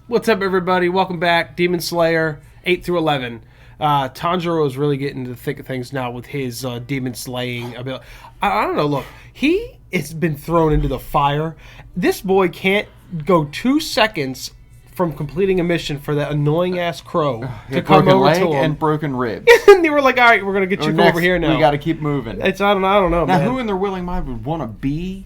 What's up, everybody? Welcome back. Demon Slayer 8 through 11. Tanjiro is really getting into the thick of things now with his demon slaying ability. I don't know. Look, he has been thrown into the fire. This boy can't go 2 seconds from completing a mission for that annoying ass crow to come over to him and broken ribs. and they were like, "All right, we're gonna get you over here now. We got to keep moving." It's I don't know, Now, man. who in their willing mind would want to be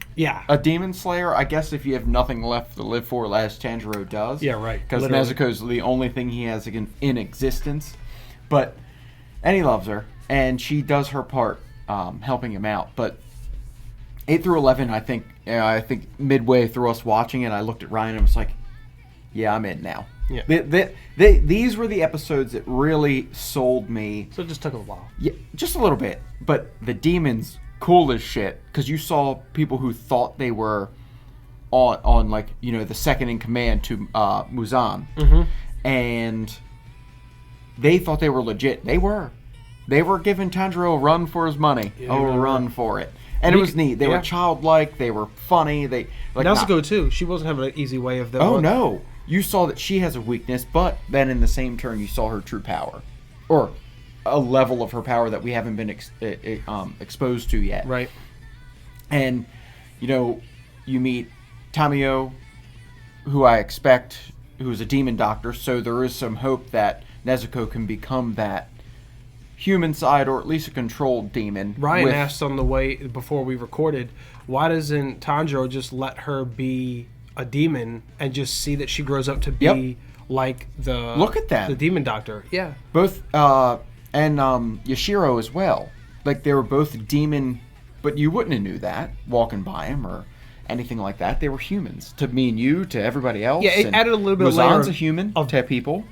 a demon slayer? I guess if you have nothing left to live for, as Tanjiro does. Yeah, right. Because Nezuko's the only thing he has in existence. But and he loves her, and she does her part, helping him out. But 8 through 11, I think midway through us watching it, I looked at Ryan and was like, "Yeah, I'm in now." Yeah. These were the episodes that really sold me. So it just took a while. Yeah, just a little bit. But the demons, cool as shit. Because you saw people who thought they were on like, you know, the second in command to Muzan. Mm-hmm. And they thought they were legit. They were. They were giving Tanjiro a run for his money. Run for it. And it was neat. They were childlike. They were funny. They like Nezuko too. She wasn't having an easy way of them. Oh no! You saw that she has a weakness, but then in the same turn, you saw her true power, or a level of her power that we haven't been exposed to yet. Right. And you know, you meet Tamayo, who I expect, who's a demon doctor. So there is some hope that Nezuko can become that human side, or at least a controlled demon. Ryan asked on the way before we recorded, why doesn't Tanjiro just let her be a demon and just see that she grows up to be like the demon doctor? Yeah. Both and Yashiro as well. Like they were both demon, but you wouldn't have knew that walking by him or anything like that. They were humans to me and you, to everybody else. Yeah, it added a little bit of Muzan's a human to people.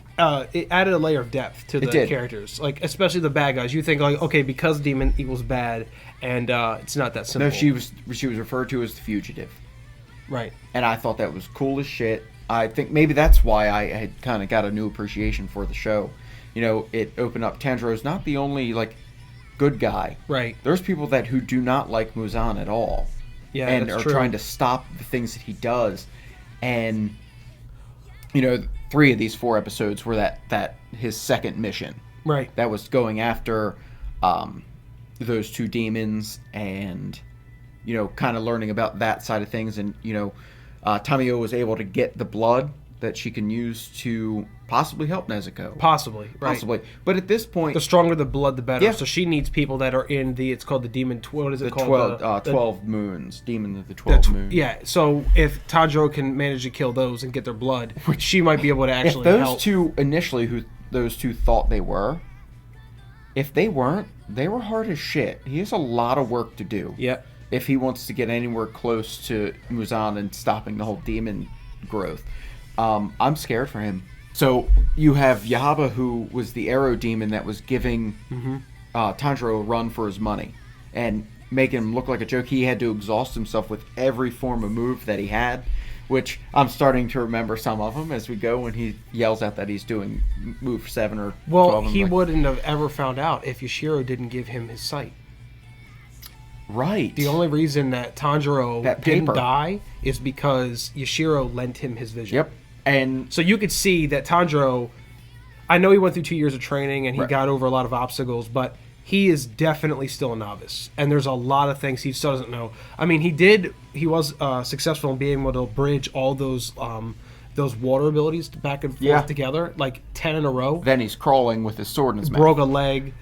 It added a layer of depth to the characters, like especially the bad guys. You think like, okay, because demon equals bad, and it's not that simple. No, she was referred to as the fugitive, right? And I thought that was cool as shit. I think maybe that's why I had kind of got a new appreciation for the show. You know, it opened up. Tanjiro's not the only like good guy, right? There's people who do not like Muzan at all, and are trying to stop the things that he does, and you know. 3 of these 4 episodes were that his second mission. Right. That was going after those 2 demons and, you know, kind of learning about that side of things. And, you know, Tamayo was able to get the blood that she can use to possibly help Nezuko. Possibly, right. Possibly. But at this point... The stronger the blood, the better. Yeah. So she needs people that are in it's called the demon... What is it called? 12 moons. Demon of the 12 moons. Yeah, so if Tanjiro can manage to kill those and get their blood, she might be able to actually help. If those 2 initially, who those 2 thought they were, if they weren't, they were hard as shit. He has a lot of work to do. Yeah. If he wants to get anywhere close to Muzan and stopping the whole demon growth. I'm scared for him. So you have Yahaba, who was the arrow demon that was giving Tanjiro a run for his money and making him look like a joke. He had to exhaust himself with every form of move that he had, which I'm starting to remember some of them as we go when he yells out that he's doing move 7 or 12. Well, he wouldn't have ever found out if Yashiro didn't give him his sight. Right. The only reason that Tanjiro didn't die is because Yashiro lent him his vision. Yep. And so you could see that Tanjiro, I know he went through 2 years of training and he got over a lot of obstacles, but he is definitely still a novice. And there's a lot of things he still doesn't know. I mean, he was successful in being able to bridge all those water abilities back and forth together, like 10 in a row. Then he's crawling with his sword in his mouth. Broke a leg,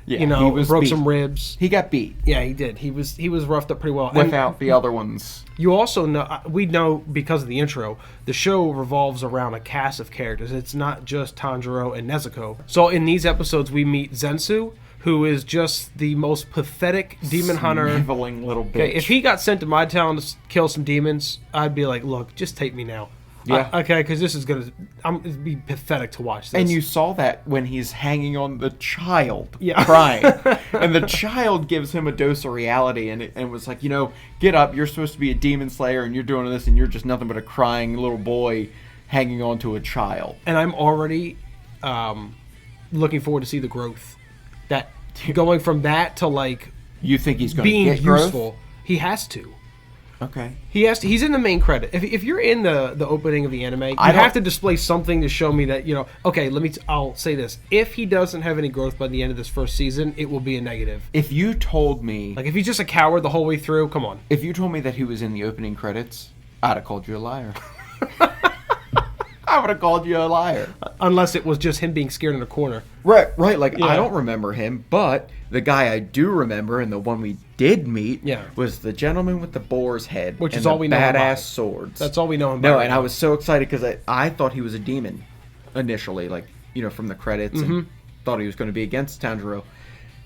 broke some ribs. He got beat. Yeah, he did. He was roughed up pretty well. Without the other ones. You also know, we know because of the intro, the show revolves around a cast of characters. It's not just Tanjiro and Nezuko. So in these episodes, we meet Zensu, who is just the most pathetic demon hunter. Sniveling little bitch. Okay, if he got sent to my town to kill some demons, I'd be like, look, just take me now. Yeah. Okay, because this is it'd be pathetic to watch this. And you saw that when he's hanging on the child, yeah. crying. And the child gives him a dose of reality and was like, you know, get up, you're supposed to be a demon slayer and you're doing this and you're just nothing but a crying little boy hanging on to a child. And I'm already looking forward to see the growth. That going from that to like you think he's going to being get useful. Growth? He has to. Okay. He's in the main credit. If you're in the opening of the anime, you have to display something to show me that, okay, I'll say this. If he doesn't have any growth by the end of this first season, it will be a negative. If you told me... Like, if he's just a coward the whole way through, come on. If you told me that he was in the opening credits, I'd have called you a liar. I would have called you a liar. Unless it was just him being scared in a corner. Right. Like, I don't remember him, but the guy I do remember, and the one we did meet, was the gentleman with the boar's head. Which and is all we know him by. badass swords. That's all we know him by. No, and I was so excited because I thought he was a demon initially, like, from the credits, and thought he was going to be against Tanjiro.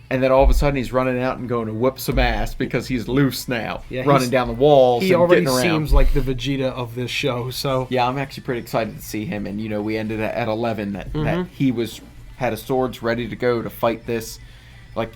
And then all of a sudden he's running out and going to whoop some ass because he's loose now, running down the walls he and already getting around. seems like the Vegeta of this show. So yeah, I'm actually pretty excited to see him. And we ended at 11 that he had his swords ready to go to fight this. Like,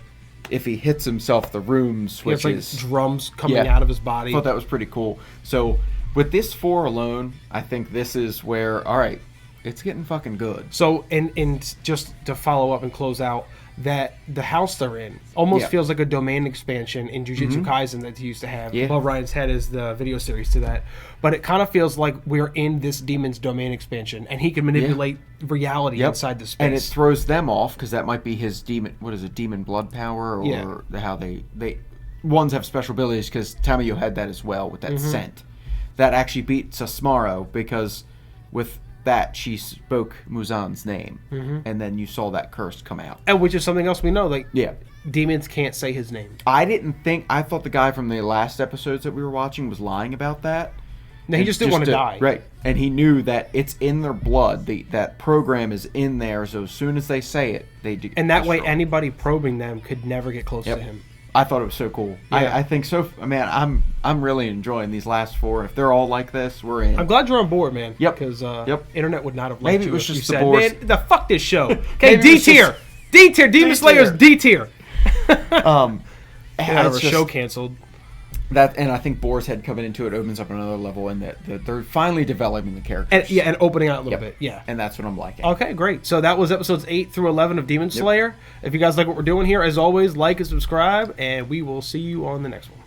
if he hits himself, the room switches. He has like drums coming out of his body. I thought that was pretty cool. So with this 4 alone, I think this is where, all right, it's getting fucking good. So and just to follow up and close out, that the house they're in almost feels like a domain expansion in Jujutsu Kaisen that he used to have. Above Ryan's Head is the video series to that. But it kind of feels like we're in this demon's domain expansion, and he can manipulate reality inside the space. And it throws them off, because that might be his demon, what is it, demon blood power, or how they ones have special abilities, because Tamayo had that as well with that scent. That actually beats Asmaro, because with that she spoke Muzan's name, and then you saw that curse come out, and which is something else we know. Like, demons can't say his name. I thought the guy from the last episodes that we were watching was lying about that. No, he just didn't want to die, right? And he knew that it's in their blood. That program is in there, so as soon as they say it, they do. And that way, anybody probing them could never get close to him. I thought it was so cool. I think so. Man, I'm really enjoying these last 4. If they're all like this, we're in. I'm glad you're on board, man. Yep. Because internet would not have liked Maybe you it was if just you the said, boars. man, fuck this show. Okay, Maybe D tier. D tier. Demon Slayer's D tier. Had our show canceled. That, and I think Boar's Head coming into it opens up another level, and that they're finally developing the characters. And opening out a little bit. Yeah. And that's what I'm liking. Okay, great. So that was episodes 8 through 11 of Demon Slayer. If you guys like what we're doing here, as always, like and subscribe, and we will see you on the next one.